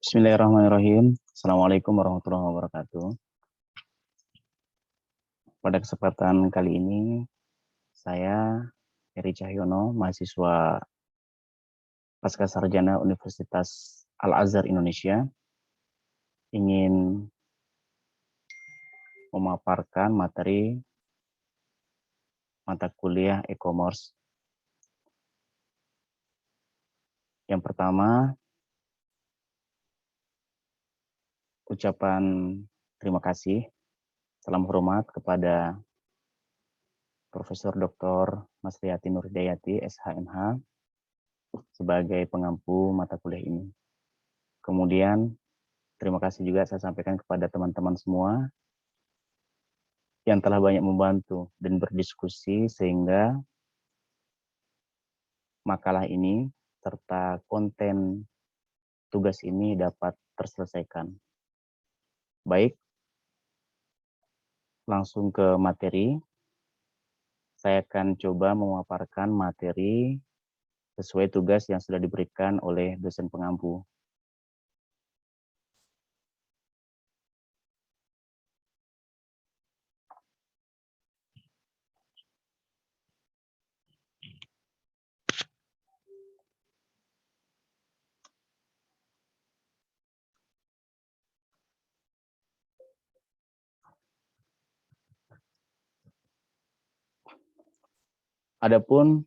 Bismillahirrahmanirrahim. Assalamualaikum warahmatullahi wabarakatuh. Pada kesempatan kali ini, saya Heri Cahyono, mahasiswa Pascasarjana Universitas Al-Azhar Indonesia, ingin memaparkan materi mata kuliah e-commerce. Yang pertama, ucapan terima kasih, salam hormat kepada Profesor Dr. Masriati Nurhidayati, SHMH, sebagai pengampu mata kuliah ini. Kemudian, terima kasih juga saya sampaikan kepada teman-teman semua yang telah banyak membantu dan berdiskusi sehingga makalah ini serta konten tugas ini dapat terselesaikan. Baik, langsung ke materi. Saya akan coba memaparkan materi sesuai tugas yang sudah diberikan oleh dosen pengampu. Adapun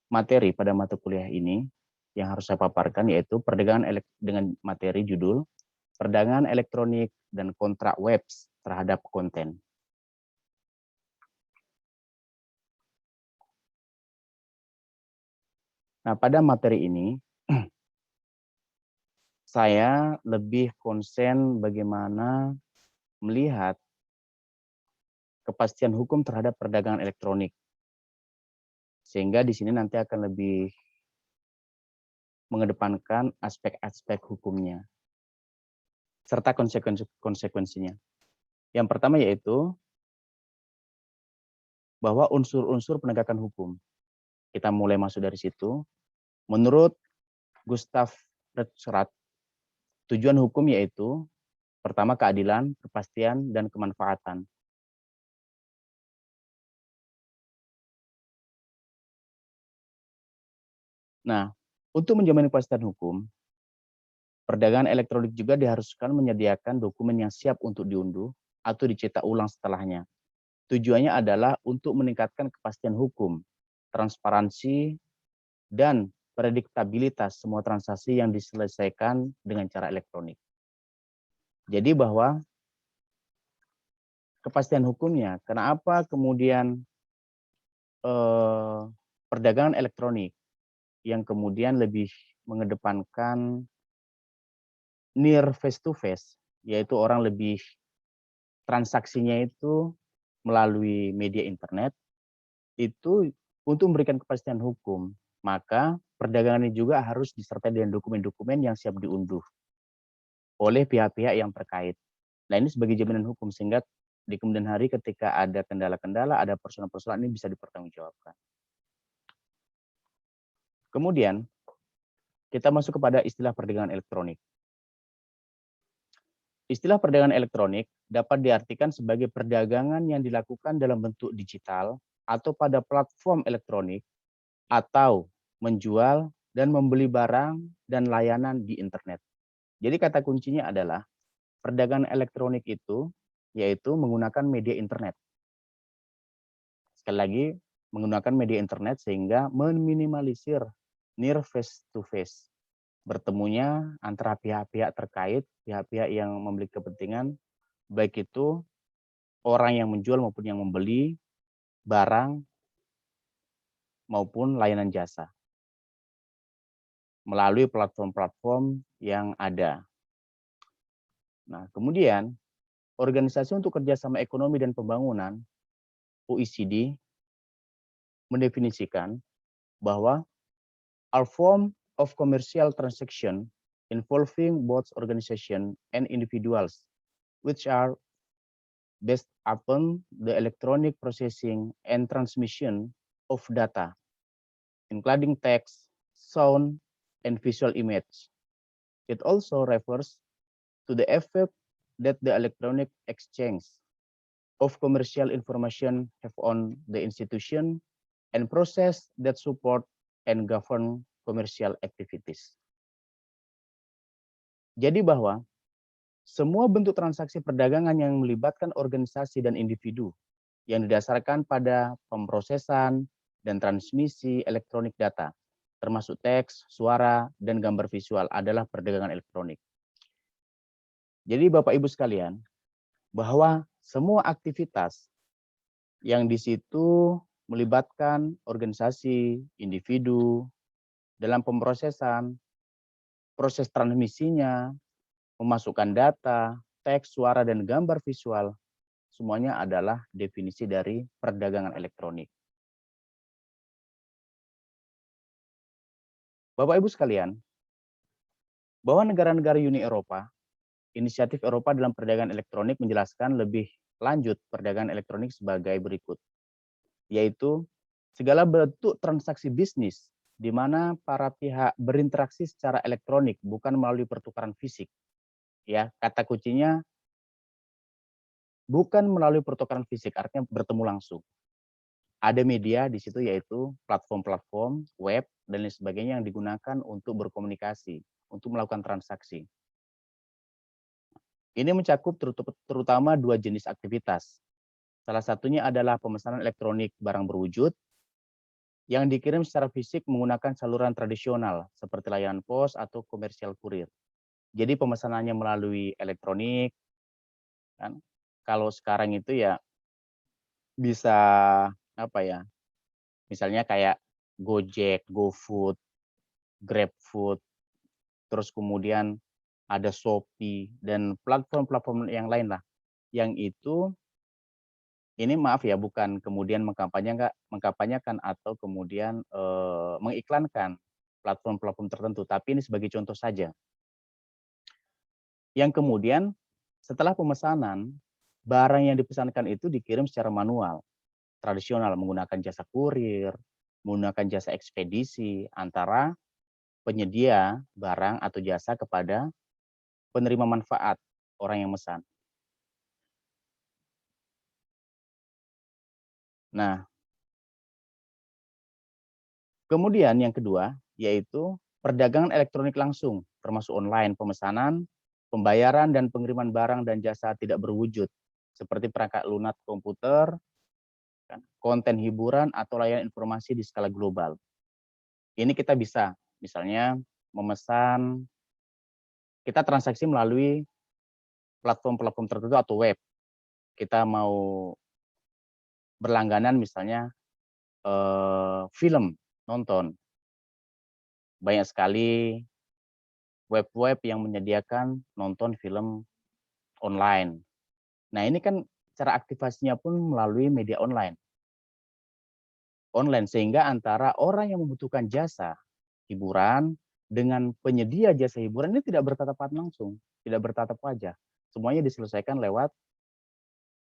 materi pada mata kuliah ini yang harus saya paparkan yaitu perdagangan dengan materi judul perdagangan elektronik dan kontrak web terhadap konten. Nah, pada materi ini saya lebih konsen bagaimana melihat kepastian hukum terhadap perdagangan elektronik. Sehingga di sini nanti akan lebih mengedepankan aspek-aspek hukumnya serta konsekuensinya. Yang pertama yaitu bahwa unsur-unsur penegakan hukum. Kita mulai masuk dari situ. Menurut Gustav Retzschrath, tujuan hukum yaitu pertama keadilan, kepastian, dan kemanfaatan. Nah, untuk menjamin kepastian hukum, perdagangan elektronik juga diharuskan menyediakan dokumen yang siap untuk diunduh atau dicetak ulang setelahnya. Tujuannya adalah untuk meningkatkan kepastian hukum, transparansi, dan prediktabilitas semua transaksi yang diselesaikan dengan cara elektronik. Jadi bahwa kepastian hukumnya, kenapa kemudian perdagangan elektronik yang kemudian lebih mengedepankan near face to face, yaitu orang lebih transaksinya itu melalui media internet, itu untuk memberikan kepastian hukum, maka perdagangan ini juga harus disertai dengan dokumen-dokumen yang siap diunduh oleh pihak-pihak yang terkait. Nah, ini sebagai jaminan hukum sehingga di kemudian hari ketika ada kendala-kendala, ada persoalan-persoalan ini bisa dipertanggungjawabkan. Kemudian kita masuk kepada istilah perdagangan elektronik. Istilah perdagangan elektronik dapat diartikan sebagai perdagangan yang dilakukan dalam bentuk digital atau pada platform elektronik atau menjual dan membeli barang dan layanan di internet. Jadi kata kuncinya adalah perdagangan elektronik itu yaitu menggunakan media internet. Sekali lagi, menggunakan media internet sehingga meminimalisir near face to face. Bertemunya antara pihak-pihak terkait, pihak-pihak yang memiliki kepentingan, baik itu orang yang menjual maupun yang membeli barang maupun layanan jasa melalui platform-platform yang ada. Nah, kemudian Organisasi untuk Kerjasama Ekonomi dan Pembangunan (OECD) mendefinisikan bahwa all form of commercial transaction involving both organization and individuals, which are based upon the electronic processing and transmission of data, including text, sound, and visual image, It also refers to the effect that the electronic exchange of commercial information have on the institution and process that support and govern commercial activities. Jadi bahwa semua bentuk transaksi perdagangan yang melibatkan organisasi dan individu yang didasarkan pada pemrosesan dan transmisi elektronik data, termasuk teks, suara, dan gambar visual adalah perdagangan elektronik. Jadi Bapak Ibu sekalian, bahwa semua aktivitas yang di situ melibatkan organisasi, individu, dalam pemrosesan, proses transmisinya, memasukkan data, teks, suara, dan gambar visual, semuanya adalah definisi dari perdagangan elektronik. Bapak Ibu sekalian, bahwa negara-negara Uni Eropa, inisiatif Eropa dalam perdagangan elektronik menjelaskan lebih lanjut perdagangan elektronik sebagai berikut, yaitu segala bentuk transaksi bisnis di mana para pihak berinteraksi secara elektronik bukan melalui pertukaran fisik. Ya, kata kuncinya bukan melalui pertukaran fisik, artinya bertemu langsung. Ada media di situ yaitu platform-platform, web, dan lain sebagainya yang digunakan untuk berkomunikasi, untuk melakukan transaksi. Ini mencakup terutama dua jenis aktivitas. Salah satunya adalah pemesanan elektronik barang berwujud yang dikirim secara fisik menggunakan saluran tradisional seperti layanan pos atau komersial kurir. Jadi pemesanannya melalui elektronik, kan? Kalau sekarang itu ya bisa apa ya? Misalnya kayak Gojek, GoFood, GrabFood, terus kemudian ada Shopee dan platform-platform yang lain lah. Yang itu ini maaf ya bukan kemudian mengkampanyekan atau kemudian mengiklankan platform-platform tertentu, tapi ini sebagai contoh saja. Yang kemudian setelah pemesanan, barang yang dipesankan itu dikirim secara manual, tradisional menggunakan jasa kurir, menggunakan jasa ekspedisi antara penyedia barang atau jasa kepada penerima manfaat, orang yang mesan. Nah, kemudian yang kedua yaitu perdagangan elektronik langsung, termasuk online pemesanan, pembayaran dan pengiriman barang dan jasa tidak berwujud, seperti perangkat lunak komputer, konten hiburan atau layanan informasi di skala global. Ini kita bisa, misalnya memesan, kita transaksi melalui platform-platform tertentu atau web. Kita mau berlangganan misalnya film, nonton. Banyak sekali web-web yang menyediakan nonton film online. Nah, ini kan cara aktivasinya pun melalui media online. Sehingga antara orang yang membutuhkan jasa hiburan dengan penyedia jasa hiburan ini tidak bertatapan langsung, tidak bertatap wajah. Semuanya diselesaikan lewat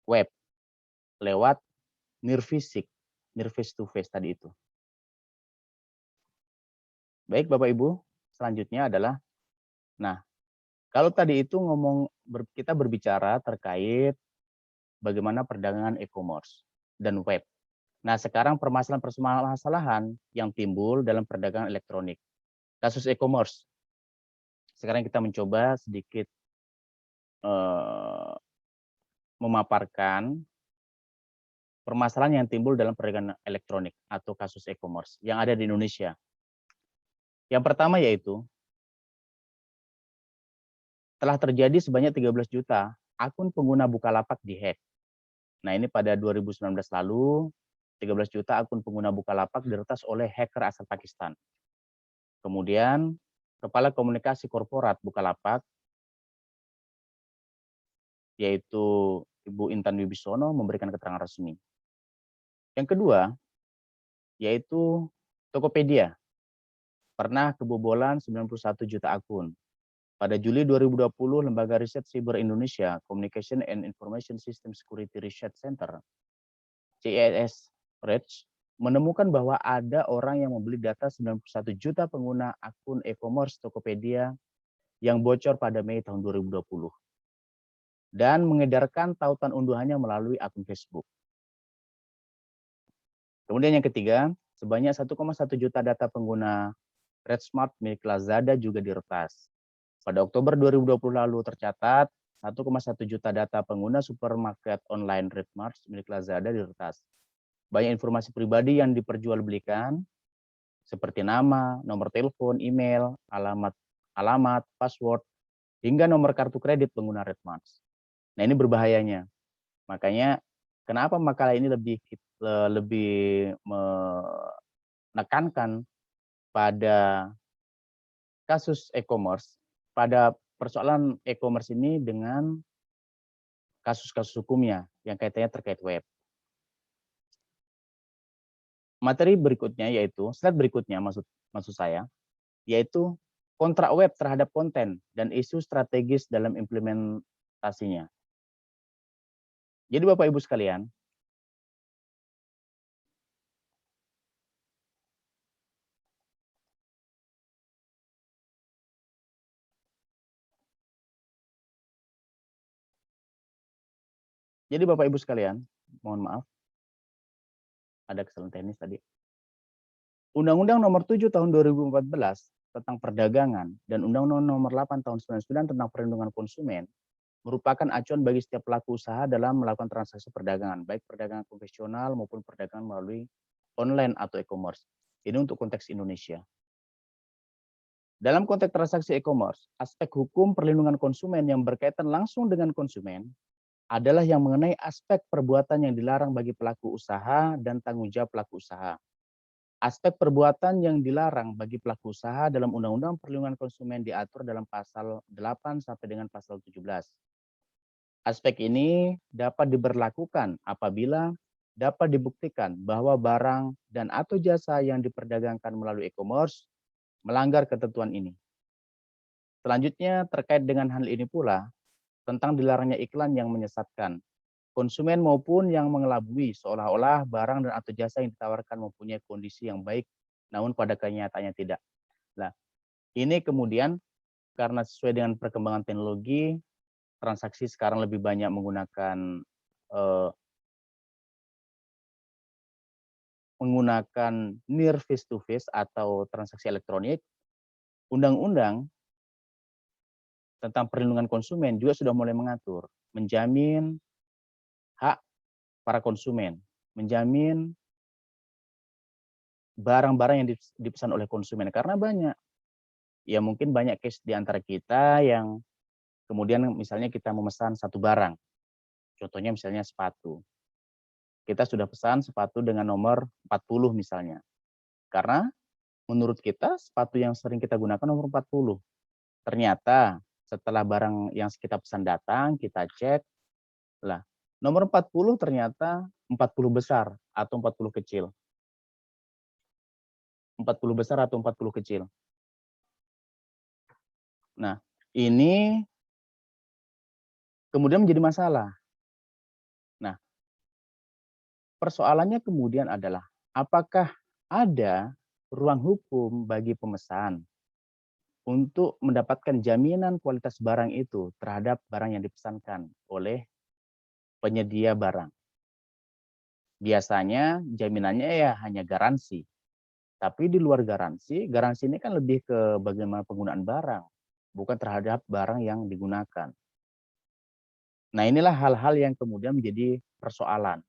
web, lewat near fisik, near face to face tadi itu. Baik Bapak Ibu, selanjutnya adalah, nah kalau tadi itu kita berbicara terkait bagaimana perdagangan e-commerce dan web. Nah sekarang permasalahan yang timbul dalam perdagangan elektronik. Kasus e-commerce. Sekarang kita mencoba sedikit memaparkan permasalahan yang timbul dalam perdagangan elektronik atau kasus e-commerce yang ada di Indonesia. Yang pertama yaitu telah terjadi sebanyak 13 juta akun pengguna Bukalapak dihack. Nah ini pada 2019 lalu 13 juta akun pengguna Bukalapak diretas oleh hacker asal Pakistan. Kemudian Kepala Komunikasi Korporat Bukalapak yaitu Ibu Intan Wibisono memberikan keterangan resmi. Yang kedua yaitu Tokopedia pernah kebobolan 91 juta akun. Pada Juli 2020, Lembaga Riset Siber Indonesia Communication and Information System Security Research Center CIS Research menemukan bahwa ada orang yang membeli data 91 juta pengguna akun e-commerce Tokopedia yang bocor pada Mei tahun 2020 dan mengedarkan tautan unduhannya melalui akun Facebook. Kemudian yang ketiga, sebanyak 1,1 juta data pengguna RedSmart milik Lazada juga diretas. Pada Oktober 2020 lalu tercatat 1,1 juta data pengguna supermarket online RedSmart milik Lazada diretas. Banyak informasi pribadi yang diperjualbelikan seperti nama, nomor telepon, email, alamat, password, hingga nomor kartu kredit pengguna RedSmart. Nah, ini berbahayanya. Makanya kenapa makalah ini lebih menekankan pada kasus e-commerce, pada persoalan e-commerce ini dengan kasus-kasus hukumnya yang kaitannya terkait web. Materi berikutnya yaitu, slide berikutnya maksud saya, yaitu kontrak web terhadap konten dan isu strategis dalam implementasinya. Jadi Bapak Ibu sekalian, mohon maaf, ada kesalahan teknis tadi. Undang-Undang Nomor 7 Tahun 2014 tentang perdagangan dan Undang-Undang Nomor 8 Tahun 1999 tentang perlindungan konsumen merupakan acuan bagi setiap pelaku usaha dalam melakukan transaksi perdagangan, baik perdagangan konvensional maupun perdagangan melalui online atau e-commerce. Ini untuk konteks Indonesia. Dalam konteks transaksi e-commerce, aspek hukum perlindungan konsumen yang berkaitan langsung dengan konsumen adalah yang mengenai aspek perbuatan yang dilarang bagi pelaku usaha dan tanggung jawab pelaku usaha. Aspek perbuatan yang dilarang bagi pelaku usaha dalam Undang-Undang Perlindungan Konsumen diatur dalam pasal 8 sampai dengan pasal 17. Aspek ini dapat diberlakukan apabila dapat dibuktikan bahwa barang dan atau jasa yang diperdagangkan melalui e-commerce melanggar ketentuan ini. Selanjutnya terkait dengan hal ini pula tentang dilarangnya iklan yang menyesatkan konsumen maupun yang mengelabui seolah-olah barang dan atau jasa yang ditawarkan mempunyai kondisi yang baik, namun pada kenyataannya tidak. Nah, ini kemudian karena sesuai dengan perkembangan teknologi, transaksi sekarang lebih banyak menggunakan near face to face atau transaksi elektronik. Undang-undang tentang perlindungan konsumen juga sudah mulai mengatur, menjamin hak para konsumen, menjamin barang-barang yang dipesan oleh konsumen. Karena banyak, ya mungkin banyak case di antara kita yang kemudian misalnya kita memesan satu barang, contohnya misalnya sepatu. Kita sudah pesan sepatu dengan nomor 40 misalnya. Karena menurut kita sepatu yang sering kita gunakan nomor 40. Ternyata setelah barang yang kita pesan datang, kita cek, lah nomor 40 ternyata 40 besar atau 40 kecil. 40 besar atau 40 kecil. Nah, ini kemudian menjadi masalah. Nah, persoalannya kemudian adalah apakah ada ruang hukum bagi pemesan untuk mendapatkan jaminan kualitas barang itu terhadap barang yang dipesankan oleh penyedia barang. Biasanya jaminannya ya hanya garansi. Tapi di luar garansi, garansi ini kan lebih ke bagaimana penggunaan barang, bukan terhadap barang yang digunakan. Nah, inilah hal-hal yang kemudian menjadi persoalan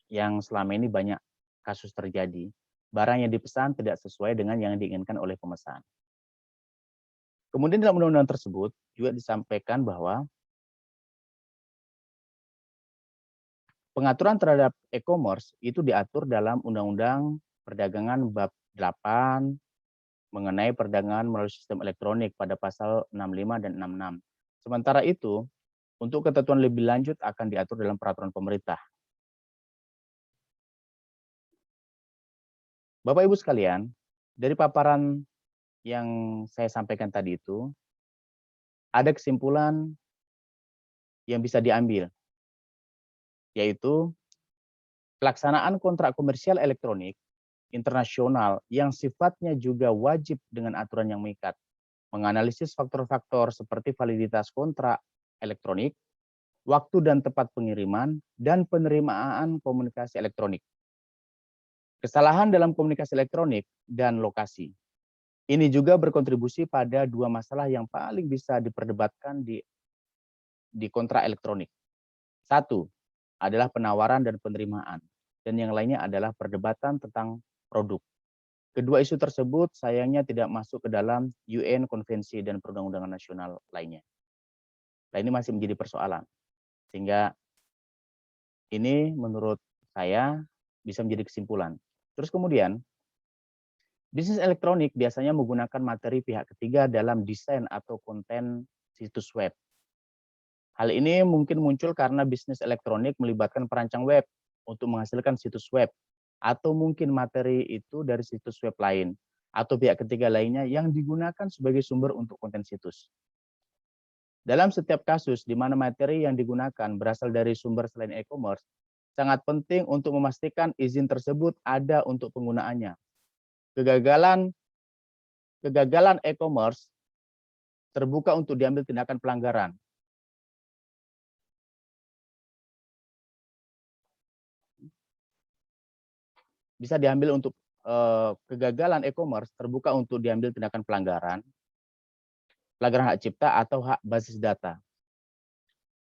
yang selama ini banyak kasus terjadi. Barang yang dipesan tidak sesuai dengan yang diinginkan oleh pemesan. Kemudian dalam undang-undang tersebut juga disampaikan bahwa pengaturan terhadap e-commerce itu diatur dalam Undang-Undang Perdagangan Bab 8 mengenai perdagangan melalui sistem elektronik pada pasal 65 dan 66. Sementara itu, untuk ketentuan lebih lanjut akan diatur dalam peraturan pemerintah. Bapak Ibu sekalian, dari paparan yang saya sampaikan tadi itu, ada kesimpulan yang bisa diambil, yaitu pelaksanaan kontrak komersial elektronik internasional yang sifatnya juga wajib dengan aturan yang mengikat menganalisis faktor-faktor seperti validitas kontrak elektronik, waktu dan tempat pengiriman, dan penerimaan komunikasi elektronik. Kesalahan dalam komunikasi elektronik dan lokasi. Ini juga berkontribusi pada dua masalah yang paling bisa diperdebatkan di kontrak elektronik. Satu adalah penawaran dan penerimaan, dan yang lainnya adalah perdebatan tentang produk. Kedua isu tersebut sayangnya tidak masuk ke dalam UN konvensi dan perundang-undangan nasional lainnya. Nah, ini masih menjadi persoalan. Sehingga ini menurut saya bisa menjadi kesimpulan. Terus kemudian, bisnis elektronik biasanya menggunakan materi pihak ketiga dalam desain atau konten situs web. Hal ini mungkin muncul karena bisnis elektronik melibatkan perancang web untuk menghasilkan situs web, atau mungkin materi itu dari situs web lain, atau pihak ketiga lainnya yang digunakan sebagai sumber untuk konten situs. Dalam setiap kasus di mana materi yang digunakan berasal dari sumber selain e-commerce, sangat penting untuk memastikan izin tersebut ada untuk penggunaannya. Kegagalan e-commerce terbuka untuk diambil tindakan pelanggaran. Bisa diambil untuk kegagalan e-commerce terbuka untuk diambil tindakan pelanggaran hak cipta atau hak basis data.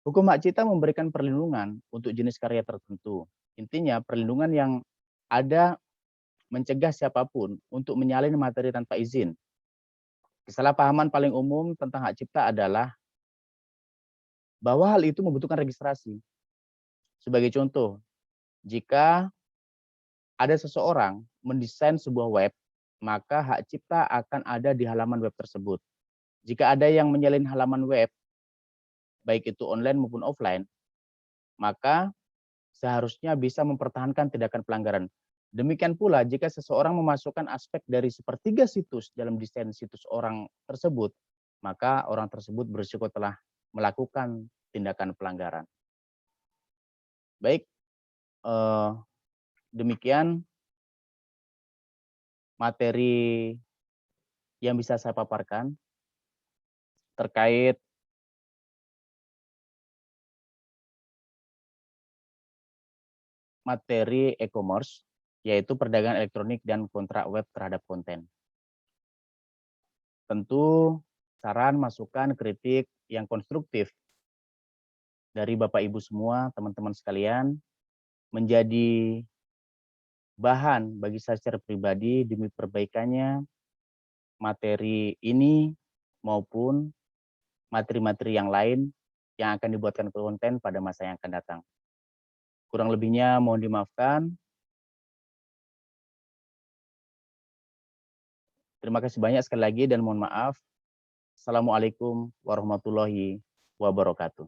Hukum hak cipta memberikan perlindungan untuk jenis karya tertentu. Intinya perlindungan yang ada mencegah siapapun untuk menyalin materi tanpa izin. Kesalahpahaman paling umum tentang hak cipta adalah bahwa hal itu membutuhkan registrasi. Sebagai contoh, jika ada seseorang mendesain sebuah web, maka hak cipta akan ada di halaman web tersebut. Jika ada yang menyalin halaman web, baik itu online maupun offline, maka seharusnya bisa mempertahankan tindakan pelanggaran. Demikian pula jika seseorang memasukkan aspek dari sepertiga situs dalam desain situs orang tersebut, maka orang tersebut berisiko telah melakukan tindakan pelanggaran. Baik, demikian materi yang bisa saya paparkan terkait materi e-commerce, yaitu perdagangan elektronik dan kontrak web terhadap konten. Tentu saran, masukan, kritik yang konstruktif dari Bapak Ibu semua, teman-teman sekalian, menjadi bahan bagi saya secara pribadi demi perbaikannya materi ini maupun materi-materi yang lain yang akan dibuatkan konten pada masa yang akan datang. Kurang lebihnya mohon dimaafkan. Terima kasih banyak sekali lagi dan mohon maaf. Assalamualaikum warahmatullahi wabarakatuh.